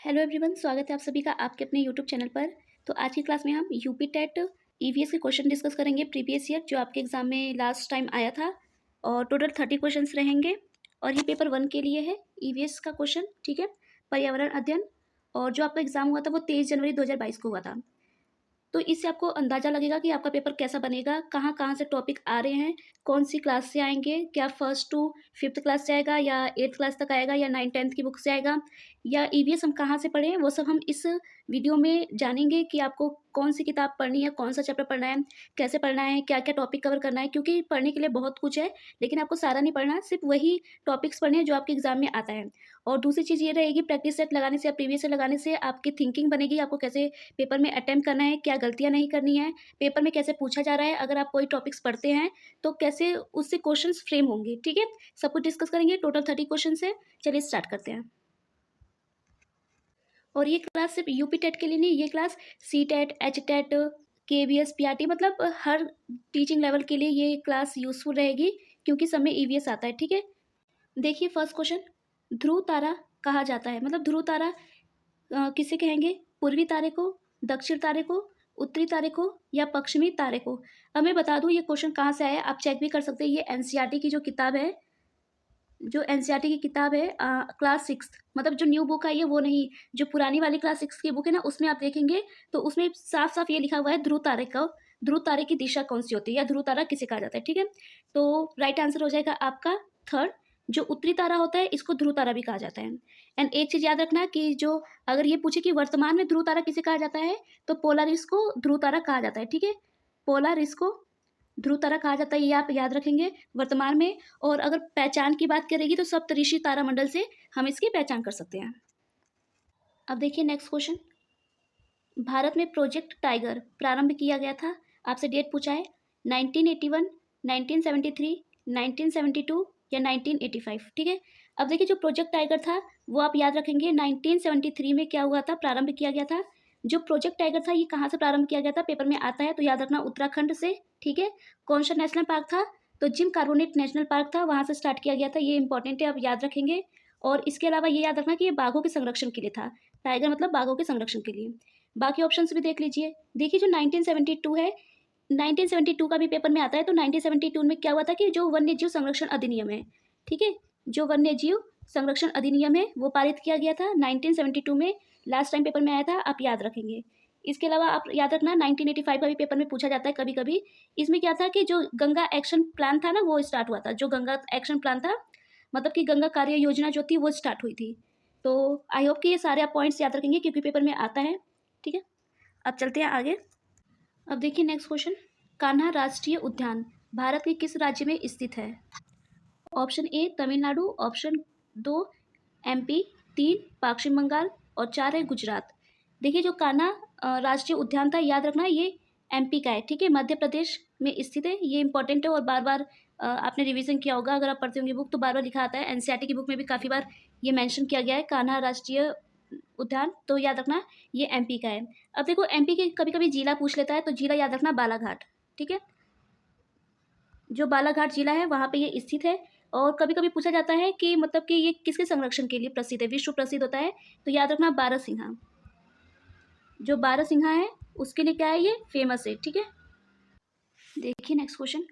Hello everyone, स्वागत है आप सभी का आपके अपने यूट्यूब चैनल पर। तो आज की क्लास में हम यूपी टेट ईवीएस के क्वेश्चन डिस्कस करेंगे प्रीवियस ईयर जो आपके एग्जाम में लास्ट टाइम आया था। और टोटल 30 क्वेश्चंस रहेंगे और ये पेपर 1 के लिए है ईवीएस का क्वेश्चन, ठीक है। पर्यावरण अध्ययन। और जो आपका एग्जाम हुआ था वो 23 जनवरी 2022 को हुआ था। तो इससे आपको अंदाज़ा लगेगा कि आपका पेपर कैसा बनेगा, कहाँ कहाँ से टॉपिक आ रहे हैं, कौन सी क्लास से आएंगे, क्या फर्स्ट टू फिफ्थ क्लास से आएगा या 8th क्लास तक आएगा या 9th 10th की बुक से आएगा, या ईवीएस हम कहाँ से पढ़ें, वो सब हम इस वीडियो में जानेंगे कि आपको कौन सी किताब पढ़नी है, कौन सा चैप्टर पढ़ना है, कैसे पढ़ना है, क्या क्या टॉपिक कवर करना है। क्योंकि पढ़ने के लिए बहुत कुछ है, लेकिन आपको सारा नहीं पढ़ना, सिर्फ वही टॉपिक्स पढ़ने हैं जो आपके एग्जाम में आता है। और दूसरी चीज़ ये रहेगी, प्रैक्टिस सेट लगाने से या प्रीवियस सेट लगाने से आपकी थिंकिंग बनेगी, आपको कैसे पेपर में अटेम्प्ट करना है, क्या गलतियाँ नहीं करनी है, पेपर में कैसे पूछा जा रहा है, अगर आप कोई टॉपिक्स पढ़ते हैं तो कैसे उससे क्वेश्चंस फ्रेम होंगे, ठीक है। सब कुछ डिस्कस करेंगे। टोटल 30 क्वेश्चन है। चलिए स्टार्ट करते हैं। और ये क्लास सिर्फ यूपी टेट के लिए नहीं, ये class CTET, HTET, KVS, PRT, मतलब हर टीचिंग लेवल के लिए ये क्लास यूजफुल रहेगी, क्योंकि सब में ईवीएस आता है, ठीक है। देखिए फर्स्ट क्वेश्चन, ध्रुव तारा कहा जाता है, मतलब ध्रुव तारा किसे कहेंगे, पूर्वी तारे को, दक्षिण तारे को, उत्तरी तारे को या पश्चिमी तारे को। अब मैं बता दूं ये क्वेश्चन कहाँ से आया है, आप चेक भी कर सकते हैं। ये एनसीईआरटी की जो किताब है, जो एनसीईआरटी की किताब है क्लास 6, मतलब जो न्यू बुक आई है वो नहीं, जो पुरानी वाली क्लास 6 की बुक है ना, उसमें आप देखेंगे तो उसमें साफ साफ ये लिखा हुआ है ध्रुव तारे का, ध्रुव तारे की दिशा कौन सी होती है या ध्रुव तारा किसे कहा जाता है, ठीक है। तो राइट आंसर हो जाएगा आपका थर्ड। जो उत्तरी तारा होता है इसको ध्रुव तारा भी कहा जाता है। एंड एक चीज़ याद रखना कि जो अगर ये पूछे कि वर्तमान में ध्रुव तारा किसे कहा जाता है, तो पोलारिस को ध्रुव तारा कहा जाता है, ठीक है। पोलारिस को ध्रुव तारा कहा जाता है, ये आप याद रखेंगे वर्तमान में। और अगर पहचान की बात करेगी तो सप्तऋषि तारामंडल से हम इसकी पहचान कर सकते हैं। अब देखिए नेक्स्ट क्वेश्चन, भारत में प्रोजेक्ट टाइगर प्रारंभ किया गया था, आपसे डेट पूछा है 1981, 1973, 1972 या 1985, ठीक है। अब देखिए जो प्रोजेक्ट टाइगर था वो आप याद रखेंगे 1973 में क्या हुआ था, प्रारंभ किया गया था। जो प्रोजेक्ट टाइगर था ये कहाँ से प्रारंभ किया गया था, पेपर में आता है तो याद रखना उत्तराखंड से, ठीक है। कौन सा नेशनल पार्क था, तो जिम कार्बोनेट नेशनल पार्क था, वहाँ से स्टार्ट किया गया था, ये इंपॉर्टेंट है, आप याद रखेंगे। और इसके अलावा ये याद रखना कि ये बाघों के संरक्षण के लिए था, टाइगर मतलब बाघों के संरक्षण के लिए। बाकी ऑप्शंस भी देख लीजिए। देखिए जो 1972 है, 1972 का भी पेपर में आता है, तो 1972 में क्या हुआ था कि जो वन्य जीव संरक्षण अधिनियम है, ठीक है, जो वन्य जीव संरक्षण अधिनियम है वो पारित किया गया था 1972 में, लास्ट टाइम पेपर में आया था, आप याद रखेंगे। इसके अलावा आप याद रखना 1985 का भी पेपर में पूछा जाता है कभी कभी। इसमें क्या था कि जो गंगा एक्शन प्लान था ना वो स्टार्ट हुआ था, जो गंगा एक्शन प्लान था, मतलब कि गंगा कार्य योजना जो थी वो स्टार्ट हुई थी। तो आई होप कि ये सारे आप पॉइंट्स याद रखेंगे क्योंकि पेपर में आता है, ठीक है। अब चलते हैं आगे। अब देखिए नेक्स्ट क्वेश्चन, कान्हा राष्ट्रीय उद्यान भारत के किस राज्य में स्थित है। Option A Tamil Nadu, option 2 MP, 3 पश्चिम बंगाल और 4 है गुजरात। देखिए जो कान्हा राष्ट्रीय उद्यान था याद रखना ये एमपी का है, ठीक है, मध्य प्रदेश में स्थित है। ये इंपॉर्टेंट है और बार बार आपने रिवीजन किया होगा, अगर आप पढ़ते होंगे बुक तो बार बार लिखा आता है, एनसीईआरटी की बुक में भी काफ़ी बार ये मेंशन किया गया है कान्हा राष्ट्रीय उद्यान, तो याद रखना ये एमपी का है। अब देखो एमपी के कभी कभी जिला पूछ लेता है, तो जिला याद रखना बालाघाट, ठीक है। जो बालाघाट जिला है वहाँ पे ये स्थित है। और कभी कभी पूछा जाता है कि मतलब कि ये किसके संरक्षण के लिए प्रसिद्ध है, विश्व प्रसिद्ध होता है, तो याद रखना बारहसिंघा, जो बारहसिंघा है उसके लिए क्या है, ये फेमस है, ठीक है। देखिए नेक्स्ट क्वेश्चन,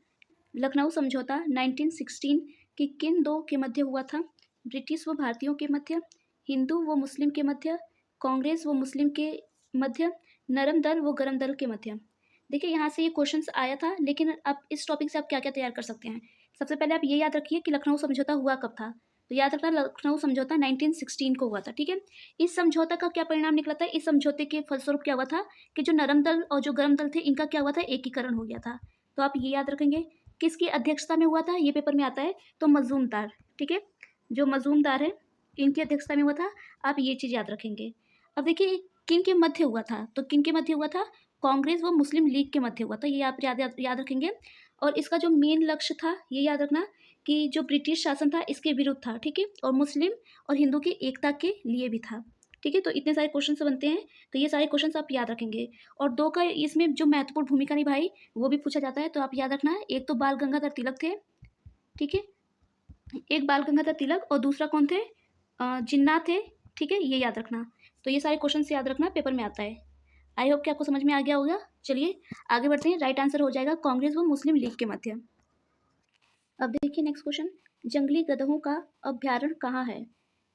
लखनऊ समझौता 1916 की किन दो के मध्य हुआ था, ब्रिटिश व भारतीयों के मध्य, हिंदू व मुस्लिम के मध्य, कांग्रेस व मुस्लिम के मध्य, नरम दल व गरम दल के मध्य। देखिए यहाँ से ये क्वेश्चंस आया था, लेकिन अब इस टॉपिक से आप क्या क्या तैयार कर सकते हैं। सबसे पहले आप ये याद रखिए कि लखनऊ समझौता हुआ कब था, तो याद रखना लखनऊ समझौता 1916 को हुआ था, ठीक है। इस समझौता का क्या परिणाम निकला था, इस समझौते के फलस्वरूप क्या हुआ था कि जो नरम दल और जो गरम दल थे इनका क्या हुआ था, एकीकरण हो गया था। तो आप ये याद रखेंगे। किसकी अध्यक्षता में हुआ था, ये पेपर में आता है, तो मजूमदार, ठीक है, जो मजूमदार है इनकी अध्यक्षता में हुआ था, आप ये चीज़ याद रखेंगे। अब देखिए किन के मध्य हुआ था, तो किन के मध्य हुआ था, कांग्रेस व मुस्लिम लीग के मध्य हुआ था, ये आप याद रखेंगे। और इसका जो मेन लक्ष्य था ये याद रखना कि जो ब्रिटिश शासन था इसके विरुद्ध था, ठीक है, और मुस्लिम और हिंदू की एकता के लिए भी था, ठीक है। तो इतने सारे क्वेश्चन बनते हैं, तो ये सारे क्वेश्चन आप याद रखेंगे। और दो का इसमें जो महत्वपूर्ण भूमिका निभाई वो भी पूछा जाता है, तो आप याद रखना, एक तो बाल गंगाधर तिलक थे, ठीक है, एक बाल गंगाधर तिलक और दूसरा कौन थे, जिन्ना थे, ठीक है, ये याद रखना। तो ये सारे क्वेश्चन याद रखना, पेपर में आता है। आई होप कि आपको समझ में आ गया होगा। चलिए आगे बढ़ते हैं। राइट आंसर हो जाएगा कांग्रेस व मुस्लिम लीग के मध्य। अब देखिए नेक्स्ट क्वेश्चन, जंगली गधों का अभ्यारण्य कहाँ है?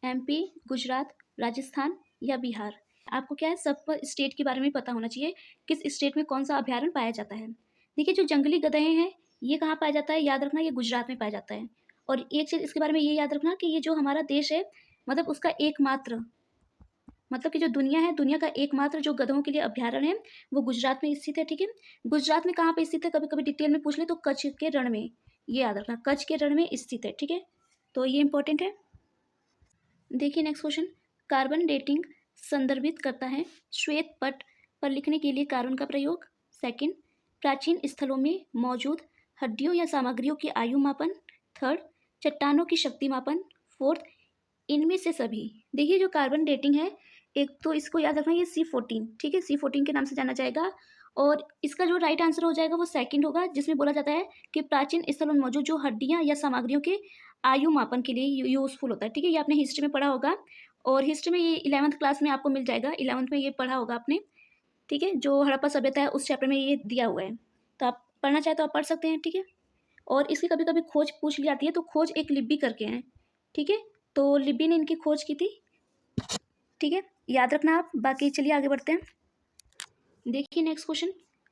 एमपी, गुजरात, राजस्थान या बिहार? आपको क्या है, सब स्टेट के बारे में पता होना चाहिए, किस स्टेट में कौन सा अभ्यारण्य पाया जाता है। देखिए जो जंगली गधे हैं ये कहाँ पाया जाता है, याद रखना ये गुजरात में पाया जाता है। और एक चीज़ इसके बारे में ये याद रखना कि ये जो हमारा देश है, मतलब उसका एकमात्र, मतलब कि जो दुनिया है, दुनिया का एकमात्र जो गधों के लिए अभ्यारण्य है वो गुजरात में स्थित है। ठीक है, गुजरात में कहाँ पे स्थित है, कभी कभी डिटेल में पूछ ले तो कच्छ के रण में, ये याद रखना कच्छ के रण में स्थित है। ठीक है, तो ये इंपॉर्टेंट है। देखिए नेक्स्ट क्वेश्चन, कार्बन डेटिंग संदर्भित करता है श्वेत पट पर लिखने के लिए कार्बन का प्रयोग। सेकंड, प्राचीन स्थलों में मौजूद हड्डियों या सामग्रियों की आयु मापन। थर्ड, चट्टानों की शक्ति मापन। फोर्थ, इनमें से सभी। देखिए जो कार्बन डेटिंग है, एक तो इसको याद रखना ये C14, ठीक है, C14 के नाम से जाना जाएगा। और इसका जो राइट आंसर हो जाएगा वो सेकंड होगा, जिसमें बोला जाता है कि प्राचीन स्थलों में मौजूद जो हड्डियां या सामग्रियों के आयु मापन के लिए यूजफुल होता है। ठीक है, ये आपने हिस्ट्री में पढ़ा होगा, और हिस्ट्री में ये 11th क्लास में आपको मिल जाएगा, 11th में ये पढ़ा होगा आपने। ठीक है, जो हड़प्पा सभ्यता है उस चैप्टर में ये दिया हुआ है, तो आप पढ़ना चाहे तो आप पढ़ सकते हैं। ठीक है, और इसकी कभी कभी खोज पूछ ली जाती है, तो खोज एक लिब्बी करके हैं। ठीक है, तो लिब्बी ने इनकी खोज की थी। ठीक है, याद रखना आप। बाकी चलिए आगे बढ़ते हैं। देखिए नेक्स्ट क्वेश्चन,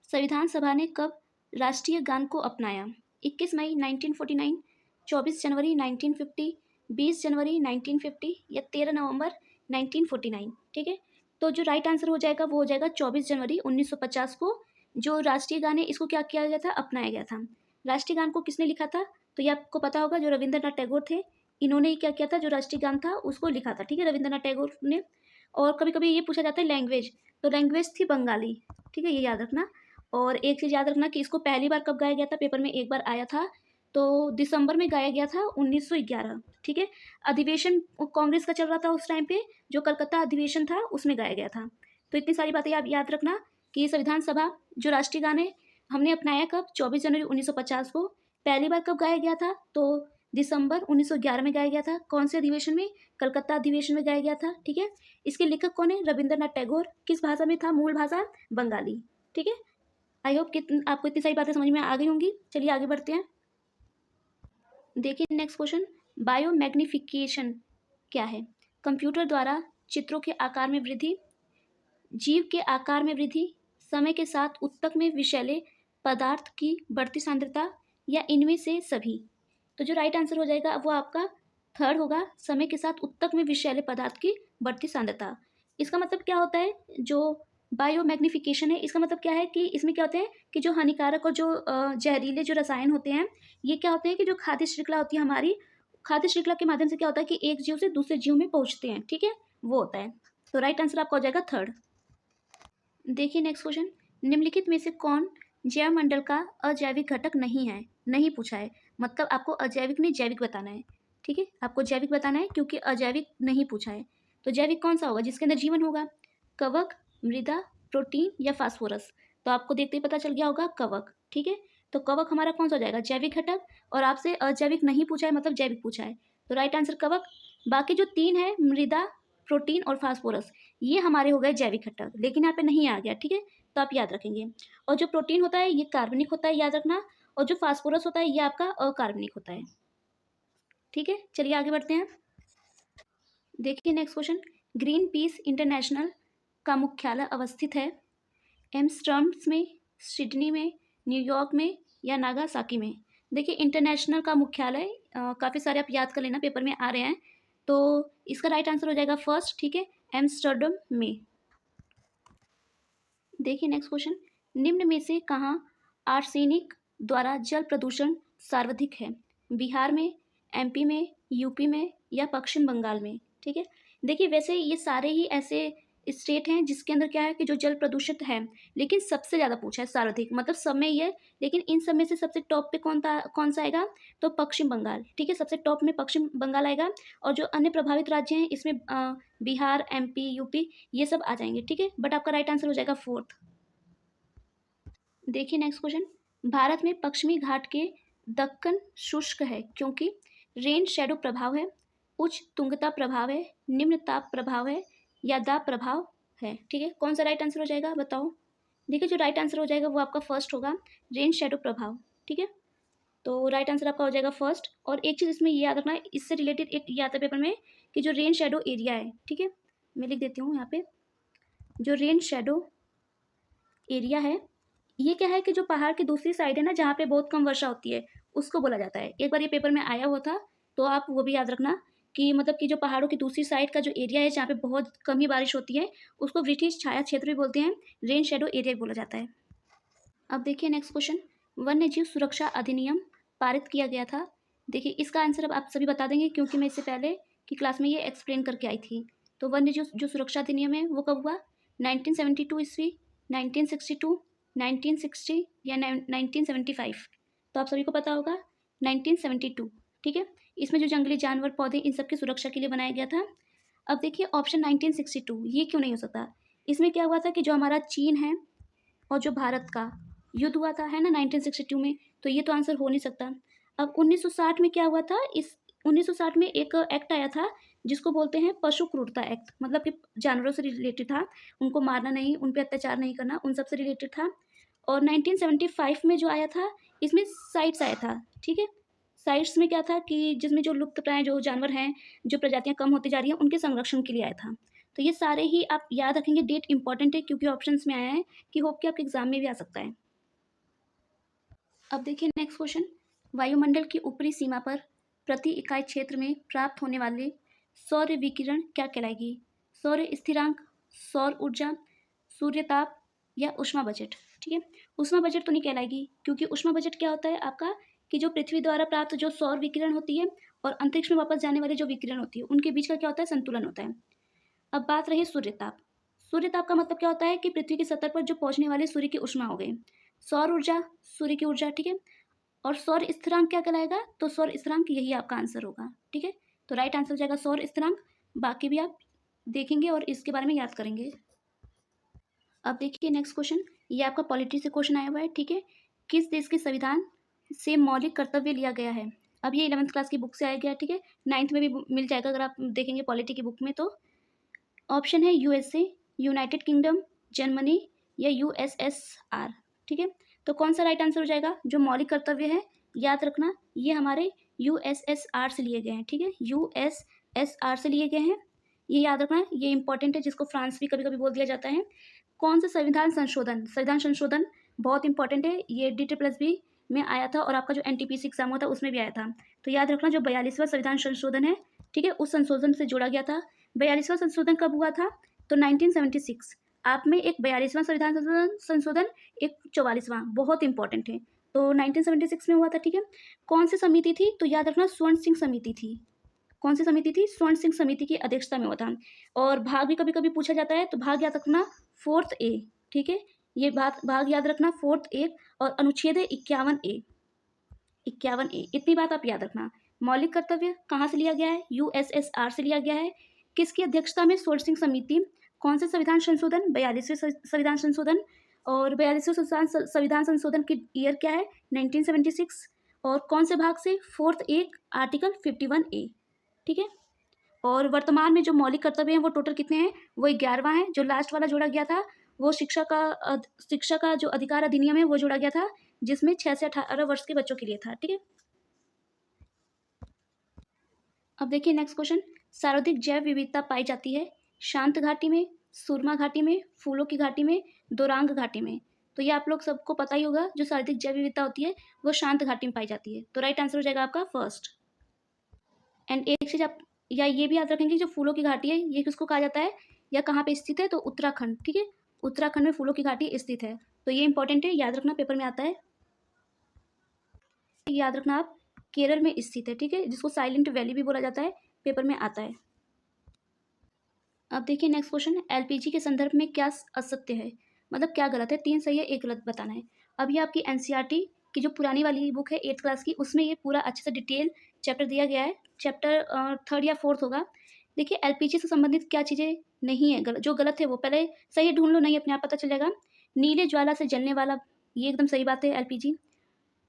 संविधान सभा ने कब राष्ट्रीय गान को अपनाया? 21 मई 1949, 24 जनवरी 1950, 20 जनवरी 1950 या 13 नवंबर 1949? ठीक है, तो जो राइट आंसर हो जाएगा वो हो जाएगा 24 जनवरी 1950 को जो राष्ट्रीय गान है इसको क्या किया गया था, अपनाया गया था। राष्ट्रीय गान को किसने लिखा था, तो ये आपको पता होगा, जो रविंद्रनाथ टैगोर थे, इन्होंने ही क्या किया था, जो राष्ट्रीय गान था उसको लिखा था। ठीक है, रविंद्रनाथ टैगोर ने। और कभी कभी ये पूछा जाता है लैंग्वेज, तो लैंग्वेज थी बंगाली। ठीक है, ये याद रखना। और एक चीज़ याद रखना कि इसको पहली बार कब गाया गया था, पेपर में एक बार आया था, तो दिसंबर में गाया गया था 1911। ठीक है, अधिवेशन कांग्रेस का चल रहा था उस टाइम पे, जो कलकत्ता अधिवेशन था उसमें गाया गया था। तो इतनी सारी बातें आप याद रखना कि संविधान सभा जो राष्ट्रीय गान है हमने अपनाया कब, 24 जनवरी 1950 को। पहली बार कब गाया गया था, तो दिसंबर 1911 में गाया गया था। कौन से अधिवेशन में, कलकत्ता अधिवेशन में गाया गया था। ठीक है, इसके लेखक कौन है, रविंद्रनाथ टैगोर। किस भाषा में था, मूल भाषा बंगाली। ठीक है, आई होप कि आपको इतनी सारी बातें समझ में आ गई होंगी। चलिए आगे बढ़ते हैं। देखिए नेक्स्ट क्वेश्चन, बायोमैग्निफिकेशन क्या है? कंप्यूटर द्वारा चित्रों के आकार में वृद्धि, जीव के आकार में वृद्धि, समय के साथ ऊतक में विषैले पदार्थ की बढ़ती सांद्रता, या इनमें से सभी? तो जो राइट आंसर हो जाएगा वो आपका थर्ड होगा, समय के साथ ऊतक में विषैले पदार्थ की बढ़ती सांद्रता। इसका मतलब क्या होता है, जो बायोमैग्निफिकेशन है इसका मतलब क्या है कि इसमें क्या होते हैं कि जो हानिकारक और जो जहरीले जो रसायन होते हैं, ये क्या होते हैं कि जो खाद्य श्रृंखला होती है हमारी, खाद्य श्रृंखला के माध्यम से क्या होता है कि एक जीव से दूसरे जीव में पहुंचते हैं। ठीक है, वो होता है। तो राइट आंसर आपका हो जाएगा थर्ड। देखिए नेक्स्ट क्वेश्चन, निम्नलिखित में से कौन जैव मंडल का अजैविक घटक नहीं है? नहीं पूछा है, मतलब आपको अजैविक नहीं जैविक बताना है। ठीक है, आपको जैविक बताना है क्योंकि अजैविक नहीं पूछा है। तो जैविक कौन सा होगा, जिसके अंदर जीवन होगा? कवक, मृदा, प्रोटीन या फास्फोरस? तो आपको देखते ही पता चल गया होगा कवक। ठीक है, तो कवक हमारा कौन सा हो जाएगा, जैविक घटक। और आपसे अजैविक नहीं पूछा है, मतलब जैविक पूछा है, तो राइट आंसर कवक। बाकी जो तीन है, मृदा, प्रोटीन और फास्फोरस, ये हमारे हो गए जैविक घटक, लेकिन यहाँ पे नहीं आ गया। ठीक है, तो आप याद रखेंगे। और जो प्रोटीन होता है ये कार्बनिक होता है, याद रखना। और जो फास्फोरस होता है ये आपका अकार्बनिक होता है। ठीक है, चलिए आगे बढ़ते हैं। देखिए next question, green peas international का मुख्यालय अवस्थित है एम्स्टर्डम में, सिडनी में, न्यूयॉर्क में या नागासाकी में? देखिए इंटरनेशनल का मुख्यालय काफ़ी सारे आप याद कर लेना, पेपर में आ रहे हैं। तो इसका राइट आंसर हो जाएगा फर्स्ट। ठीक है, एम्स्टर्डम में। देखिए नेक्स्ट क्वेश्चन, निम्न में से कहाँ आर्सेनिक द्वारा जल प्रदूषण सर्वाधिक है? बिहार में, एमपी में, यूपी में या पश्चिम बंगाल में? ठीक है, देखिए वैसे ये सारे ही ऐसे स्टेट हैं जिसके अंदर क्या है कि जो जल प्रदूषित है, लेकिन सबसे ज़्यादा पूछा है सर्वाधिक, मतलब सब में ये, लेकिन इन सब में से सबसे टॉप पे कौन सा आएगा, तो पश्चिम बंगाल। ठीक है, सबसे टॉप में पश्चिम बंगाल आएगा। और जो अन्य प्रभावित राज्य हैं इसमें बिहार, एमपी, यूपी ये सब आ जाएंगे। ठीक है, बट आपका राइट आंसर हो जाएगा फोर्थ। देखिए नेक्स्ट क्वेश्चन, भारत में पश्चिमी घाट के दक्कन शुष्क है क्योंकि रेन शेडो प्रभाव है, उच्च तुंगता प्रभाव है, निम्न ताप प्रभाव है, या दाब प्रभाव है। ठीक है, कौन सा राइट आंसर हो जाएगा बताओ। देखिए जो राइट आंसर हो जाएगा वो आपका फर्स्ट होगा, रेन शेडो प्रभाव। ठीक है, तो राइट आंसर आपका हो जाएगा फर्स्ट। और एक चीज़ इसमें याद रखना है, इससे रिलेटेड एक ये आता है पेपर में कि जो रेन शेडो एरिया है, ठीक है, मैं लिख देती हूँ यहाँ पे, जो रेन शेडो एरिया है ये क्या है कि जो पहाड़ की दूसरी साइड है ना, जहाँ पे बहुत कम वर्षा होती है, उसको बोला जाता है। एक बार ये पेपर में आया हुआ था, तो आप वो भी याद रखना कि मतलब कि जो पहाड़ों की दूसरी साइड का जो एरिया है जहाँ पे बहुत कम ही बारिश होती है, उसको ब्रिटिश छाया क्षेत्र भी बोलते हैं, रेन शेडो एरिया भी बोला जाता है। अब देखिए नेक्स्ट क्वेश्चन, वन्य जीव सुरक्षा अधिनियम पारित किया गया था। देखिए इसका आंसर अब आप सभी बता देंगे क्योंकि मैं इससे पहले की क्लास में ये एक्सप्लेन करके आई थी। तो वन्य जीव जो सुरक्षा अधिनियम है वो कब हुआ, 1972 ईस्वी, 1962, 1960 या 1975। तो आप सभी को पता होगा 1972। ठीक है, इसमें जो जंगली जानवर पौधे इन सब की सुरक्षा के लिए बनाया गया था। अब देखिए ऑप्शन 1962 ये क्यों नहीं हो सकता। इसमें क्या हुआ था कि जो हमारा चीन है और जो भारत का युद्ध हुआ था है ना 1962 में, तो ये तो आंसर हो नहीं सकता। अब 1960 में क्या हुआ था, इस 1960 में एक एक्ट आया था जिसको बोलते हैं पशु क्रूरता एक्ट, मतलब कि जानवरों से रिलेटेड था, उनको मारना नहीं, उन पर अत्याचार नहीं करना, उन सब से रिलेटेड था। और 1975 में जो आया था इसमें साइट्स आया था। ठीक है, साइट्स में क्या था कि जिसमें जो लुप्त प्राय जो जानवर हैं, जो प्रजातियां कम होती जा रही हैं, उनके संरक्षण के लिए आया था। तो ये सारे ही आप याद रखेंगे, डेट इंपॉर्टेंट है क्योंकि ऑप्शंस में आया है कि होप कि आपके एग्जाम में भी आ सकता है। अब देखिए नेक्स्ट क्वेश्चन, वायुमंडल की ऊपरी सीमा पर प्रति इकाई क्षेत्र में प्राप्त होने वाले सौर विकिरण क्या कहलाएगी, सौर स्थिरांक, सौर ऊर्जा, सूर्यताप या ऊष्मा बजट। ठीक है, ऊष्मा बजट तो नहीं कहलाएगी क्योंकि ऊष्मा बजट क्या होता है आपका कि जो पृथ्वी द्वारा प्राप्त जो सौर विकिरण होती है और अंतरिक्ष में वापस जाने वाली जो विकिरण होती है उनके बीच का क्या होता है, संतुलन होता है। अब बात रही सूर्यताप। सूर्यताप का मतलब क्या होता है कि पृथ्वी की सतह पर जो पहुंचने वाले सूर्य की ऊष्मा हो गई। सौर ऊर्जा, सूर्य की ऊर्जा। ठीक है, और सौर स्थिरांक क्या कहलाएगा, तो सौर स्थिरांक यही आपका आंसर होगा। ठीक है, तो राइट आंसर हो जाएगा सौर स्थिरांक। बाकी भी आप देखेंगे और इसके बारे में याद करेंगे। अब देखिए नेक्स्ट क्वेश्चन, ये आपका पॉलिटी से क्वेश्चन आया हुआ है। ठीक है, किस देश के संविधान से मौलिक कर्तव्य लिया गया है। अब ये 11th क्लास की बुक से आया गया। ठीक है, 9th में भी मिल जाएगा अगर आप देखेंगे पॉलिटी की बुक में। तो ऑप्शन है यूएसए, यूनाइटेड किंगडम, जर्मनी या यूएसएसआर। ठीक है, तो कौन सा राइट आंसर हो जाएगा, जो मौलिक कर्तव्य है याद रखना ये हमारे यूएसएसआर से लिए गए हैं। ठीक है, यूएसएसआर से लिए गए हैं, ये याद रखना, ये इंपॉर्टेंट है, जिसको फ्रांस भी कभी कभी बोल दिया जाता है। कौन सा संविधान संशोधन, संविधान संशोधन बहुत इंपॉर्टेंट है, ये DT+B में आया था और आपका जो NTPC एग्जाम हुआ था उसमें भी आया था। तो याद रखना जो 42वां संविधान संशोधन है, ठीक है, उस संशोधन से जोड़ा गया था। 42वां संशोधन कब हुआ था, तो 1976। आप में एक 42वां संविधान संशोधन, एक 44वां, बहुत इंपॉर्टेंट है। तो 1976 में हुआ था। ठीक है, कौन सी समिति थी, तो याद रखना स्वर्ण सिंह समिति थी। कौन सी समिति थी, स्वर्ण सिंह समिति की अध्यक्षता में हुआ था। और भाग भी कभी कभी पूछा जाता है, तो भाग याद रखना 4th A। ठीक है, ये भाग याद रखना 4th A। और अनुच्छेद है 51A, 51A, इतनी बात आप याद रखना। मौलिक कर्तव्य कहाँ से लिया गया है, यूएसएसआर से लिया गया है। किसकी अध्यक्षता में, स्वर्ण सिंह समिति। कौन से संविधान संशोधन, 42वें संविधान संशोधन। और 42वें संविधान संशोधन की ईयर क्या है, 1976। और कौन से भाग से, 4th A, आर्टिकल 51A। ठीक है, और वर्तमान में जो मौलिक कर्तव्य हैं वो टोटल कितने हैं, वो 11वां है। जो लास्ट वाला जोड़ा गया था वो शिक्षा का जो अधिकार अधिनियम है वो जोड़ा गया था, जिसमें 6 से 18 वर्ष के बच्चों के लिए था। ठीक है, अब देखिए नेक्स्ट क्वेश्चन, सर्वाधिक जैव विविधता पाई जाती है शांत घाटी में, सुरमा घाटी में, फूलों की घाटी में, दोरांग घाटी में। तो ये आप लोग सबको पता ही होगा, जो सर्वाधिक जैव विविधता होती है वो शांत घाटी में पाई जाती है। तो राइट आंसर हो जाएगा आपका फर्स्ट। एंड एक चीज आप या ये भी याद रखेंगे, जो फूलों की घाटी है ये किसको कहा जाता है या कहाँ पे स्थित है, तो उत्तराखंड। ठीक है, उत्तराखंड में फूलों की घाटी स्थित है। तो ये इंपॉर्टेंट है, याद रखना, पेपर में आता है। याद रखना आप, केरल में स्थित है। ठीक है, जिसको साइलेंट वैली भी बोला जाता है, पेपर में आता है। अब देखिए नेक्स्ट क्वेश्चन, LPG के संदर्भ में क्या असत्य है, मतलब क्या गलत है, 3 सही है 1 गलत बताना है। अब ये आपकी NCERT की जो पुरानी वाली बुक है 8th क्लास की, उसमें ये पूरा अच्छे से डिटेल चैप्टर दिया गया है। चैप्टर 3rd या 4th होगा। देखिए LPG से संबंधित क्या चीज़ें नहीं है, जो गलत है वो पहले सही ढूंढ लो, नहीं अपने आप पता चल जाएगा। नीले ज्वाला से जलने वाला, ये एकदम सही बात है LPG।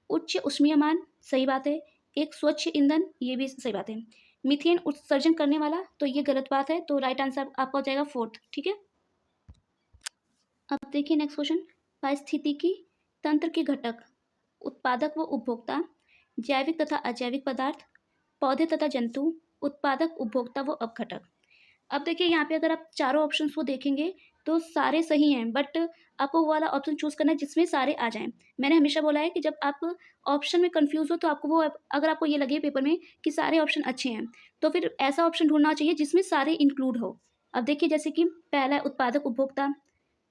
उच्च उष्मीयमान, सही बात है। एक स्वच्छ ईंधन, ये भी सही बात है। मीथेन उत्सर्जन करने वाला, तो ये गलत बात है, तो राइट आंसर आपका हो जाएगा फोर्थ। ठीक है, अब देखिए नेक्स्ट क्वेश्चन। पारिस्थितिकी तंत्र के घटक उत्पादक व उपभोक्ता, जैविक तथा अजैविक पदार्थ, पौधे तथा जंतु, उत्पादक उपभोक्ता व अपघटक। अब देखिए यहाँ पे अगर आप चारों ऑप्शंस को देखेंगे तो सारे सही हैं, बट आपको वो वाला ऑप्शन चूज करना है जिसमें सारे आ जाएं। मैंने हमेशा बोला है कि जब आप ऑप्शन में कंफ्यूज हो तो आपको वो, अगर आपको ये लगे पेपर में कि सारे ऑप्शन अच्छे हैं, तो फिर ऐसा ऑप्शन ढूंढना चाहिए जिसमें सारे इंक्लूड हो। अब देखिए जैसे कि पहला है उत्पादक उपभोक्ता,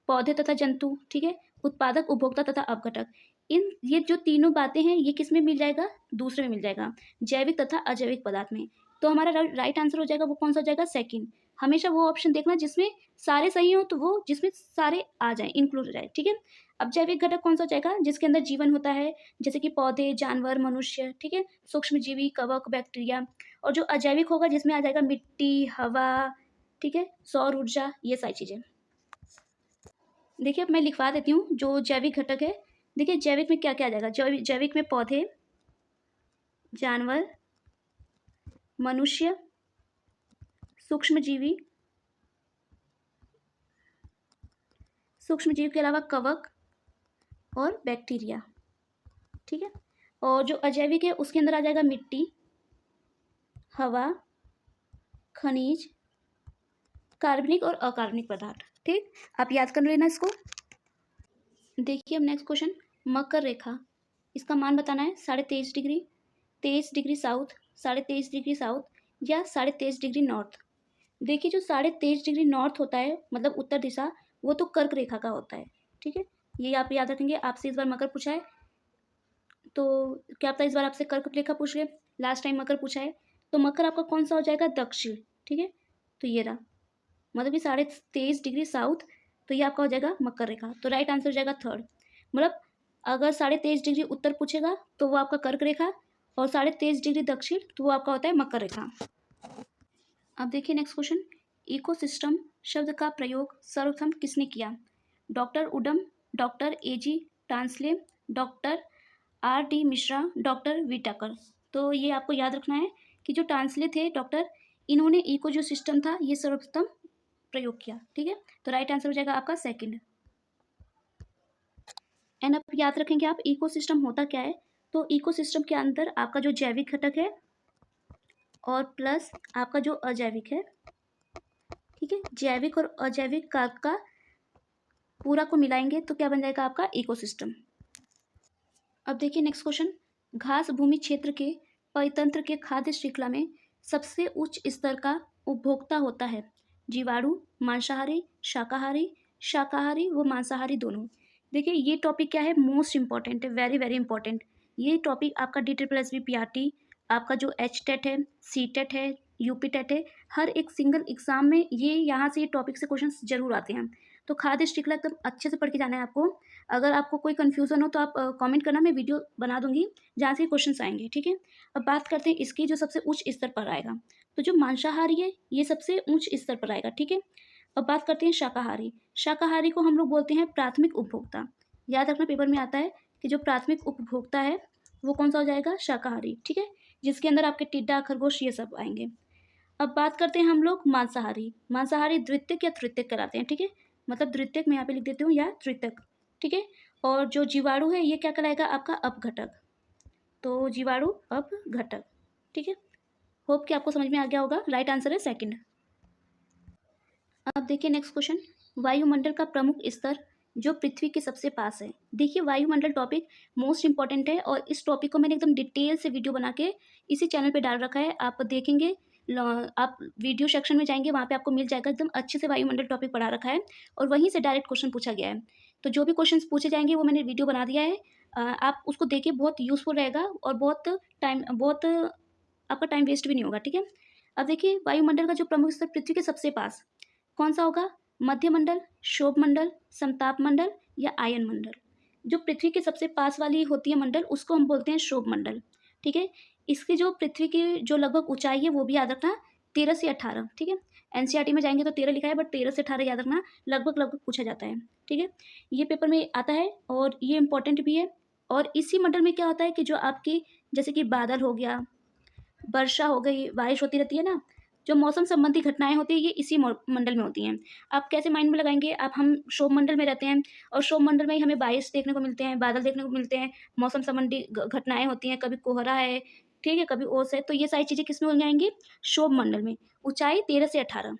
पौधे तथा जंतु, ठीक है, उत्पादक उपभोक्ता तथा अपघटक। इन ये जो तीनों बातें हैं ये किस में मिल जाएगा, दूसरे में मिल जाएगा, जैविक तथा अजैविक पदार्थ में। तो हमारा राइट आंसर हो जाएगा वो कौन सा हो जाएगा, सेकंड। हमेशा वो ऑप्शन देखना जिसमें सारे सही हो, तो वो जिसमें सारे आ जाए, इंक्लूड हो जाए। ठीक है, अब जैविक घटक कौन सा हो जाएगा, जिसके अंदर जीवन होता है, जैसे कि पौधे, जानवर, मनुष्य, ठीक है, सूक्ष्म जीवी, कवक, बैक्टीरिया। और जो अजैविक होगा जिसमें आ जाएगा मिट्टी, हवा, ठीक है, सौर ऊर्जा, ये सारी चीजें। देखिए अब मैं लिखवा देती हूँ जो जैविक घटक है। देखिए जैविक में क्या क्या आ जाएगा, जैविक में पौधे, जानवर, मनुष्य, सूक्ष्मजीवी, सूक्ष्मजीव के अलावा कवक और बैक्टीरिया। ठीक है, और जो अजैविक है उसके अंदर आ जाएगा मिट्टी, हवा, खनिज, कार्बनिक और अकार्बनिक पदार्थ। ठीक, आप याद कर लेना इसको। देखिए अब नेक्स्ट क्वेश्चन, मकर रेखा, इसका मान बताना है 23.5 degree, 23 degree south, 23.5 degree south या 23.5 डिग्री नॉर्थ। देखिए जो 23.5 डिग्री नॉर्थ होता है मतलब उत्तर दिशा, वो तो कर्क रेखा का होता है। ठीक है, ये आप याद रखेंगे। आपसे इस बार मकर पूछा है, तो क्या पता इस बार आपसे कर्क रेखा पूछ ले, लास्ट टाइम मकर पूछा है, तो मकर आपका कौन सा हो जाएगा, दक्षिण। ठीक है, तो ये रहा, मतलब कि 23.5 डिग्री साउथ, तो ये आपका हो जाएगा मकर रेखा। तो राइट आंसर हो जाएगा थर्ड। मतलब अगर 23.5 डिग्री उत्तर पूछेगा तो वो आपका कर्क रेखा, और 23.5 डिग्री दक्षिण तो वो आपका होता है मकर रेखा। अब देखिए नेक्स्ट क्वेश्चन, इकोसिस्टम शब्द का प्रयोग सर्वप्रथम किसने किया, doctor Odum, doctor A G Tansley, doctor R D Mishra, doctor Whittaker. तो ये आपको याद रखना है कि जो टांसले थे डॉक्टर, इन्होंने इको जो सिस्टम था ये सर्वप्रथम प्रयोग किया। ठीक है, तो राइट आंसर हो जाएगा आपका सेकंड। एंड अब याद रखेंगे आप इकोसिस्टम होता क्या है, तो इकोसिस्टम के अंदर आपका जो जैविक घटक है और प्लस आपका जो अजैविक है, ठीक है, जैविक और अजैविक का पूरा को मिलाएंगे तो क्या बन जाएगा आपका इकोसिस्टम। अब देखिए नेक्स्ट क्वेश्चन, घास भूमि क्षेत्र के परितंत्र के खाद्य श्रृंखला में सबसे उच्च स्तर का उपभोक्ता होता है, जीवाणु, मांसाहारी, शाकाहारी, शाकाहारी व मांसाहारी दोनों। देखिए ये टॉपिक क्या है, मोस्ट इंपॉर्टेंट है, वेरी वेरी इंपॉर्टेंट। ये टॉपिक आपका DSSB PRT, आपका जो HTET है, CTET है, UP TET है, हर एक सिंगल एग्जाम में ये यहाँ से ये टॉपिक से क्वेश्चन जरूर आते हैं। तो खाद्य श्रृंखला एकदम अच्छे से पढ़ के जाना है आपको। अगर आपको कोई कन्फ्यूज़न हो तो आप कमेंट करना, मैं वीडियो बना दूंगी जहाँ से क्वेश्चंस आएंगे। ठीक है, अब बात करते हैं इसकी जो सबसे उच्च स्तर पर आएगा, तो जो मांसाहारी है ये सबसे उच्च स्तर पर आएगा। ठीक है, अब बात करते हैं शाकाहारी। शाकाहारी को हम लोग बोलते हैं प्राथमिक उपभोक्ता। याद रखना पेपर में आता है कि जो प्राथमिक उपभोक्ता है वो कौन सा हो जाएगा, शाकाहारी। ठीक है, जिसके अंदर आपके टिड्डा, खरगोश ये सब आएंगे। अब बात करते हैं हम लोग मांसाहारी। मांसाहारी द्वितीयक या तृतीयक कराते हैं। ठीक है, मतलब द्वितीयक मैं यहाँ पे लिख देती हूँ या तृतीयक। ठीक है, और जो जीवाणु है ये क्या कहलाएगा आपका अपघटक, तो जीवाणु अपघटक। ठीक है, होप कि आपको समझ में आ गया होगा। राइट आंसर है सेकंड। अब देखिए नेक्स्ट क्वेश्चन, वायुमंडल का प्रमुख स्तर जो पृथ्वी के सबसे पास है। देखिए वायुमंडल टॉपिक मोस्ट इंपॉर्टेंट है, और इस टॉपिक को मैंने एकदम डिटेल से वीडियो बना के इसी चैनल पे डाल रखा है, आप देखेंगे। आप वीडियो सेक्शन में जाएंगे, वहाँ पे आपको मिल जाएगा, एकदम अच्छे से वायुमंडल टॉपिक पढ़ा रखा है, और वहीं से डायरेक्ट क्वेश्चन पूछा गया है। तो जो भी क्वेश्चन पूछे जाएंगे वो मैंने वीडियो बना दिया है, आप उसको देखिए, बहुत यूजफुल रहेगा और बहुत आपका टाइम वेस्ट भी नहीं होगा। ठीक है, अब देखिए वायुमंडल का जो प्रमुख स्तर पृथ्वी के सबसे पास कौन सा होगा, मध्यमंडल, क्षोभ मंडल, समताप मंडल या आयन मंडल। जो पृथ्वी के सबसे पास वाली होती है मंडल उसको हम बोलते हैं क्षोभ मंडल। ठीक है, इसकी जो पृथ्वी की जो लगभग ऊंचाई है वो भी याद रखना, 13 से 18। ठीक है, NCERT में जाएंगे तो 13 लिखा है, बट 13 से 18 याद रखना, लगभग लगभग पूछा जाता है। ठीक है, ये पेपर में आता है और ये इंपॉर्टेंट भी है। और इसी मंडल में क्या होता है कि जो आपकी जैसे कि बादल हो गया, वर्षा हो गई, बारिश होती रहती है ना, जो मौसम संबंधी घटनाएँ होती हैं ये इसी मंडल में होती हैं। आप कैसे माइंड में लगाएँगे, आप हम क्षोभ मंडल में रहते हैं और क्षोभ मंडल में ही हमें बारिश देखने को मिलते हैं, बादल देखने को मिलते हैं, मौसम संबंधी घटनाएँ होती हैं, कभी कोहरा है, ठीक है, कभी ओस है, तो ये सारी चीज़ें किस में हो जाएँगी, क्षोभ मंडल में। ऊँचाई 13 से 18।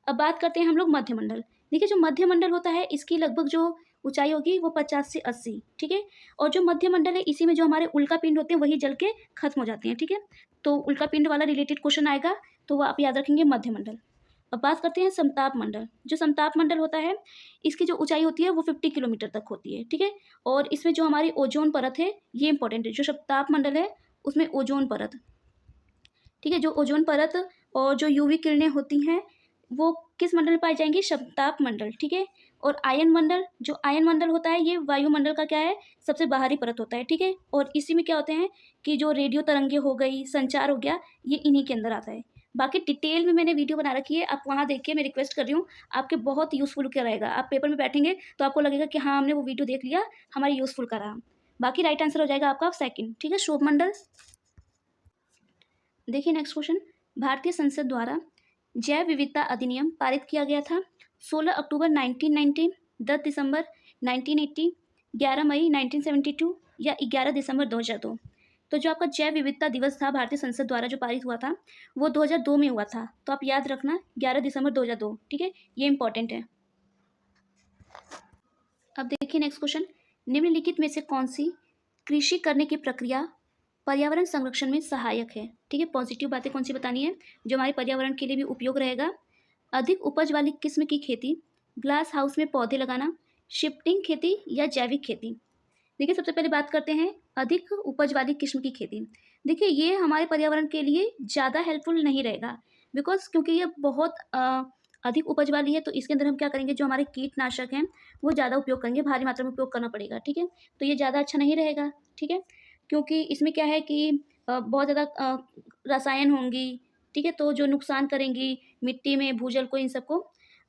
अब बात करते हैं हम लोग मध्यमंडल। देखिए जो मध्यमंडल होता है इसकी लगभग जो ऊँचाई होगी वो 50 से 80, ठीक है? और जो मध्यमंडल है इसी में जो हमारे उल्कापिंड होते हैं वही जल के खत्म हो जाते हैं, ठीक है? तो उल्कापिंड वाला रिलेटेड क्वेश्चन आएगा तो वो आप याद रखेंगे मध्यमंडल। अब बात करते हैं समताप मंडल। जो समताप मंडल होता है इसकी जो ऊँचाई होती है वो 50 किलोमीटर तक होती है, ठीक है? और इसमें जो हमारी ओज़ोन परत है ये इम्पोर्टेंट है। जो समताप मंडल है उसमें ओज़ोन परत, ठीक है? जो ओज़ोन परत और जो यूवी किरणें होती हैं वो किस मंडल में पाई जाएँगी? समताप मंडल, ठीक है? और आयन मंडल, जो आयन मंडल होता है ये वायुमंडल का क्या है? सबसे बाहरी परत होता है, ठीक है? और इसी में क्या होते हैं कि जो रेडियो तरंगें हो गई, संचार हो गया, ये इन्हीं के अंदर आता है। बाकी डिटेल में मैंने वीडियो बना रखी है, आप वहाँ देखिए, मैं रिक्वेस्ट कर रही हूँ, आपके बहुत यूज़फुल क्या रहेगा। आप पेपर में बैठेंगे तो आपको लगेगा कि हाँ, हमने वो वीडियो देख लिया, हमारी यूज़फुल का रहा। बाकी राइट आंसर हो जाएगा आपका सेकंड, ठीक है? क्षोभ मंडल। देखिए नेक्स्ट क्वेश्चन, भारतीय संसद द्वारा जैव विविधता अधिनियम पारित किया गया था 16 अक्टूबर 1990, 10 दिसंबर 1980, 11 मई 1972 या 11 दिसंबर 2002। तो जो आपका जैव विविधता दिवस था भारतीय संसद द्वारा जो पारित हुआ था वो 2002 में हुआ था, तो आप याद रखना 11 दिसंबर 2002, ठीक है? ये इंपॉर्टेंट है। अब देखिए नेक्स्ट क्वेश्चन, निम्नलिखित में से कौन सी कृषि करने की प्रक्रिया पर्यावरण संरक्षण में सहायक है, ठीक है? पॉजिटिव बातें कौन सी बतानी है जो हमारे पर्यावरण के लिए भी उपयोग रहेगा। अधिक उपज वाली किस्म की खेती, ग्लास हाउस में पौधे लगाना, शिफ्टिंग खेती या जैविक खेती। देखिए सबसे पहले बात करते हैं अधिक उपज वाली किस्म की खेती। देखिए ये हमारे पर्यावरण के लिए ज़्यादा हेल्पफुल नहीं रहेगा, बिकॉज क्योंकि ये बहुत अधिक उपज वाली है तो इसके अंदर हम क्या करेंगे, जो हमारे कीटनाशक हैं वो ज़्यादा उपयोग करेंगे, भारी मात्रा में उपयोग करना पड़ेगा, ठीक है? तो ये ज़्यादा अच्छा नहीं रहेगा, ठीक है? क्योंकि इसमें क्या है कि बहुत ज़्यादा रसायन होंगी, ठीक है? तो जो नुकसान करेंगी मिट्टी में, भूजल को, इन सबको।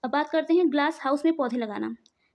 अब बात करते हैं ग्लास हाउस में पौधे लगाना।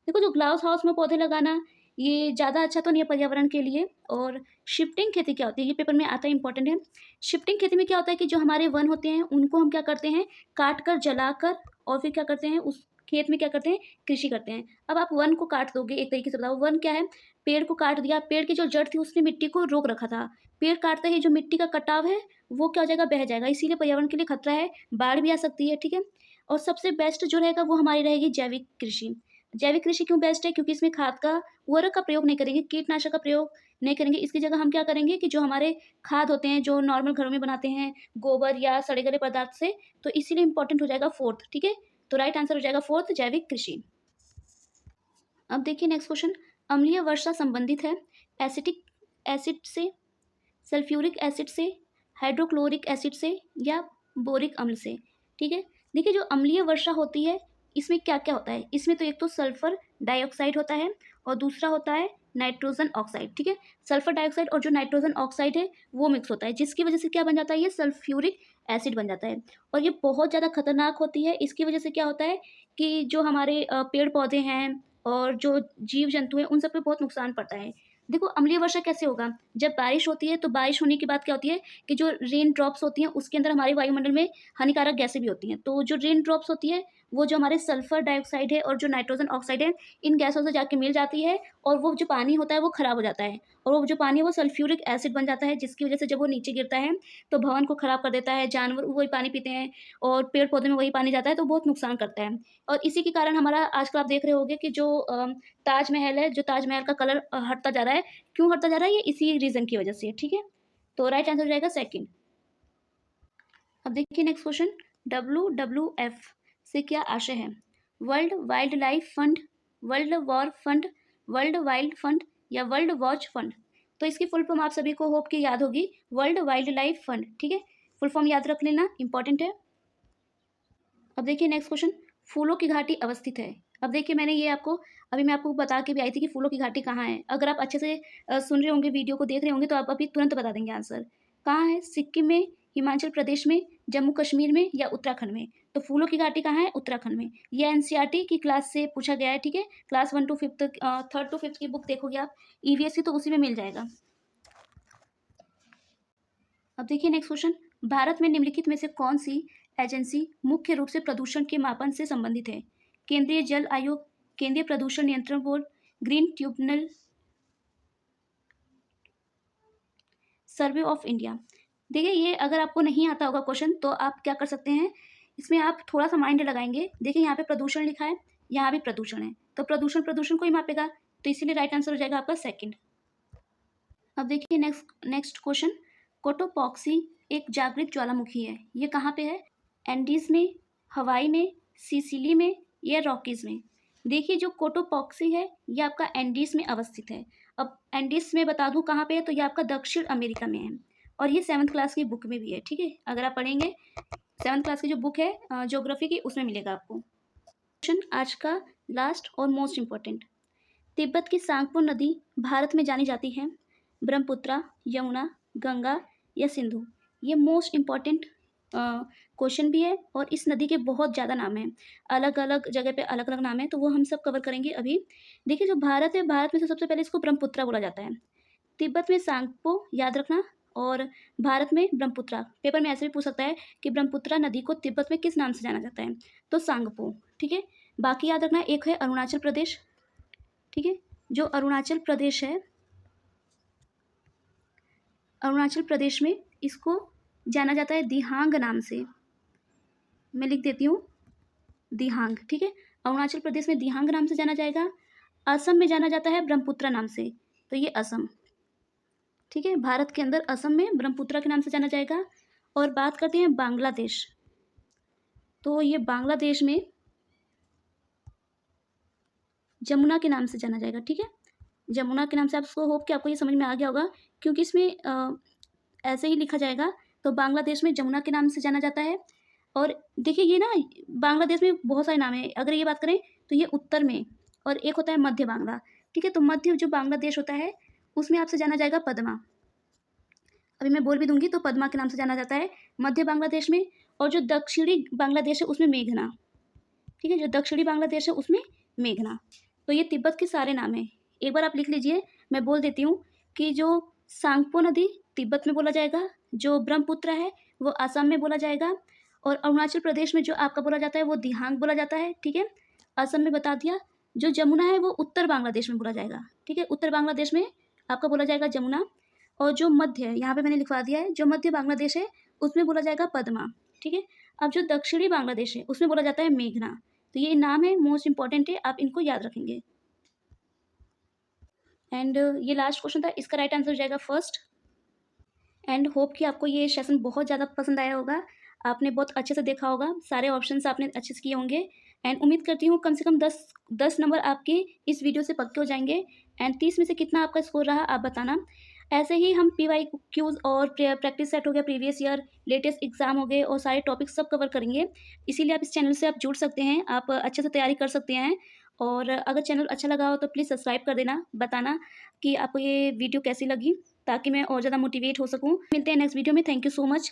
देखो जो ग्लास हाउस में पौधे लगाना ये ज़्यादा अच्छा तो नहीं है पर्यावरण के लिए। और शिफ्टिंग खेती क्या होती है, ये पेपर में आता है, इंपॉर्टेंट है। शिफ्टिंग खेती में क्या होता है कि जो हमारे वन होते हैं उनको हम क्या करते हैं, काट कर, जलाकर, और फिर क्या करते हैं उस खेत में क्या करते हैं, कृषि करते हैं। अब आप वन को काट दोगे, एक तरीके से बताओ, वन क्या है, पेड़ को काट दिया, पेड़ की जो जड़ थी उसने मिट्टी को रोक रखा था। पेड़ काटते ही जो मिट्टी का कटाव है वो क्या हो जाएगा, बह जाएगा, इसीलिए पर्यावरण के लिए खतरा है, बाढ़ भी आ सकती है, ठीक है? और सबसे बेस्ट जो रहेगा वो हमारी रहेगी जैविक कृषि। जैविक कृषि क्यों बेस्ट है, क्योंकि इसमें खाद का, उर्वरक का प्रयोग नहीं करेंगे, कीटनाशक का प्रयोग नहीं करेंगे। इसकी जगह हम क्या करेंगे कि जो हमारे खाद होते हैं जो नॉर्मल घरों में बनाते हैं गोबर या सड़े गले पदार्थ से, तो इसीलिए इंपॉर्टेंट हो जाएगा फोर्थ, ठीक है? तो राइट आंसर हो जाएगा फोर्थ, जैविक कृषि। अब देखिए नेक्स्ट क्वेश्चन, अम्लीय वर्षा संबंधित है एसिटिक एसिड से, सल्फ्यूरिक एसिड से, हाइड्रोक्लोरिक एसिड से या बोरिक अम्ल से, ठीक है? देखिए जो अम्लीय वर्षा होती है इसमें क्या क्या होता है, इसमें तो एक तो सल्फर डाइऑक्साइड होता है और दूसरा होता है नाइट्रोजन ऑक्साइड, ठीक है? सल्फर डाइऑक्साइड और जो नाइट्रोजन ऑक्साइड है वो मिक्स होता है, जिसकी वजह से क्या बन जाता है, ये सल्फ्यूरिक एसिड बन जाता है। और ये बहुत ज़्यादा खतरनाक होती है। इसकी वजह से क्या होता है कि जो हमारे पेड़ पौधे हैं और जो जीव जंतु हैं उन सब पे बहुत नुकसान पड़ता है। देखो अम्लीय वर्षा कैसे होगा, जब बारिश होती है तो बारिश होने के बाद क्या होती है कि जो रेन ड्रॉप्स होती हैं उसके अंदर हमारे वायुमंडल में हानिकारक गैसें भी होती हैं। तो जो रेन ड्रॉप्स होती है वो जो हमारे सल्फर डाइऑक्साइड है और जो नाइट्रोजन ऑक्साइड है इन गैसों से जाके मिल जाती है और वो जो पानी होता है वो खराब हो जाता है और वो जो पानी है वो सल्फ्यूरिक एसिड बन जाता है, जिसकी वजह से जब वो नीचे गिरता है तो भवन को खराब कर देता है, जानवर वही पानी पीते हैं और पेड़ पौधे में वही पानी जाता है तो बहुत नुकसान करता है। और इसी के कारण हमारा आजकल आप देख रहे होंगे कि जो ताजमहल है, जो ताजमहल का कलर हटता जा रहा है, क्यों हटता जा रहा है, ये इसी रीज़न की वजह से है, ठीक है? तो राइट आंसर हो जाएगा सेकंड। अब देखिए नेक्स्ट क्वेश्चन, WWF से क्या आशय है, world wild life fund, world war fund, world wild fund या वर्ल्ड वॉच फंड। तो इसकी फुल फॉर्म आप सभी को होप की याद होगी, वर्ल्ड वाइल्ड लाइफ फंड, ठीक है? फुल फॉर्म याद रख लेना, इंपॉर्टेंट है। अब देखिए नेक्स्ट क्वेश्चन, फूलों की घाटी अवस्थित है। अब देखिए मैंने ये आपको अभी मैं आपको बता के भी आई थी कि फूलों की घाटी कहाँ है। अगर आप अच्छे से सुन रहे होंगे, वीडियो को देख रहे होंगे तो आप अभी तुरंत बता देंगे आंसर। कहाँ है, सिक्किम में, हिमाचल प्रदेश में, जम्मू कश्मीर में या उत्तराखंड में। तो फूलों की घाटी कहाँ है, उत्तराखंड में। ये एनसीईआरटी की क्लास से पूछा गया है, ठीक है? Class 1 to 5, 3rd to 5th की बुक देखोगे आप ईवीएस की तो उसी में मिल जाएगा। अब देखिए नेक्स्ट क्वेश्चन, भारत में निम्नलिखित में से कौन सी एजेंसी मुख्य रूप से प्रदूषण के मापन से संबंधित है? केंद्रीय जल आयोग, केंद्रीय प्रदूषण नियंत्रण board, green tribunal, survey of India. देखिए, ये अगर आपको नहीं आता होगा क्वेश्चन तो आप क्या कर सकते हैं, इसमें आप थोड़ा सा माइंड लगाएंगे। देखिए, यहाँ पे प्रदूषण लिखा है, यहाँ भी प्रदूषण है, तो प्रदूषण प्रदूषण को ही मापेगा, तो इसीलिए राइट आंसर हो जाएगा आपका सेकंड। अब देखिए नेक्स्ट क्वेश्चन, कोटोपॉक्सी एक जागृत ज्वालामुखी है, ये कहाँ पे है? एंडीज में, हवाई में, सिसिली में या रॉकीज में? देखिए, जो कोटोपॉक्सी है ये आपका एंडीज में अवस्थित है। अब एंडीज में बता दूं कहाँ पे है, तो ये आपका दक्षिण अमेरिका में है, और ये 7th क्लास की बुक में भी है, ठीक है। अगर आप पढ़ेंगे 7th क्लास की जो बुक है ज्योग्राफी की, उसमें मिलेगा आपको। क्वेश्चन आज का लास्ट और मोस्ट इम्पोर्टेंट, तिब्बत की सांगपो नदी भारत में जानी जाती है, ब्रह्मपुत्रा, यमुना, गंगा या सिंधु? ये मोस्ट इम्पॉर्टेंट क्वेश्चन भी है, और इस नदी के बहुत ज़्यादा नाम हैं, अलग अलग जगह पे अलग अलग नाम है, तो वो हम सब कवर करेंगे अभी। देखिए, जो भारत है, भारत में से सबसे पहले इसको ब्रह्मपुत्रा बोला जाता है, तिब्बत में सांगपो, याद रखना, और भारत में ब्रह्मपुत्रा। पेपर में ऐसे भी पूछ सकता है कि ब्रह्मपुत्रा नदी को तिब्बत में किस नाम से जाना जाता है, तो सांगपो, ठीक है। बाकी याद रखना, एक है अरुणाचल प्रदेश, ठीक है, जो अरुणाचल प्रदेश है, अरुणाचल प्रदेश में इसको जाना जाता है दिहांग नाम से, मैं लिख देती हूँ दिहांग, ठीक है। अरुणाचल प्रदेश में दिहांग नाम से जाना जाएगा। असम में जाना जाता है ब्रह्मपुत्रा नाम से, तो ये असम, ठीक है। भारत के अंदर असम में ब्रह्मपुत्रा के नाम से जाना जाएगा। और बात करते हैं बांग्लादेश, तो ये बांग्लादेश में जमुना के नाम से जाना जाएगा, ठीक है। जमुना के नाम से, आपको होप कि आपको ये समझ में आ गया होगा, क्योंकि इसमें ऐसे ही लिखा जाएगा, तो बांग्लादेश में जमुना के नाम से जाना जाता है। और देखिए, ये ना बांग्लादेश में बहुत सारे नाम हैं, अगर ये बात करें तो ये उत्तर में, और एक होता है मध्य बांग्ला, ठीक है। तो मध्य जो बांग्लादेश होता है उसमें आपसे जाना जाएगा पद्मा, अभी मैं बोल भी दूंगी, तो पद्मा के नाम से जाना जाता है मध्य बांग्लादेश में। और जो दक्षिणी बांग्लादेश है उसमें मेघना, ठीक है, जो दक्षिणी बांग्लादेश है उसमें मेघना। तो ये तिब्बत के सारे नाम हैं, एक बार आप लिख लीजिए, मैं बोल देती हूँ कि जो सांगपो नदी तिब्बत में बोला जाएगा, जो ब्रह्मपुत्र है वो असम में बोला जाएगा, और अरुणाचल प्रदेश में जो आपका बोला जाता है वो दिहांग बोला जाता है, ठीक है। असम में बता दिया। जो जमुना है वो उत्तर बांग्लादेश में बोला जाएगा, ठीक है, उत्तर बांग्लादेश में आपका बोला जाएगा जमुना। और जो मध्य है, यहाँ पे मैंने लिखवा दिया है, जो मध्य बांग्लादेश है उसमें बोला जाएगा पद्मा, ठीक है। अब जो दक्षिणी बांग्लादेश है उसमें बोला जाता है मेघना। तो ये नाम है, मोस्ट इंपॉर्टेंट है, आप इनको याद रखेंगे। एंड ये लास्ट क्वेश्चन था, इसका राइट आंसर हो जाएगा फर्स्ट। एंड होप कि आपको ये सेशन बहुत ज़्यादा पसंद आया होगा, आपने बहुत अच्छे से देखा होगा, सारे ऑप्शंस आपने अच्छे से किए होंगे। एंड उम्मीद करती हूँ कम से कम 10 नंबर आपके इस वीडियो से पक्के हो जाएंगे। एंड 30 में से कितना आपका स्कोर रहा आप बताना। ऐसे ही हम PYQs और प्रैक्टिस सेट हो गया, प्रीवियस ईयर, लेटेस्ट एग्जाम हो गए, और सारे टॉपिक्स सब कवर करेंगे। इसीलिए आप इस चैनल से आप जुड़ सकते हैं, आप अच्छे से तैयारी कर सकते हैं। और अगर चैनल अच्छा लगा हो तो प्लीज़ सब्सक्राइब कर देना, बताना कि आपको ये वीडियो कैसी लगी, ताकि मैं और ज़्यादा मोटिवेट हो सकूँ। मिलते हैं नेक्स्ट वीडियो में। Thank you so much.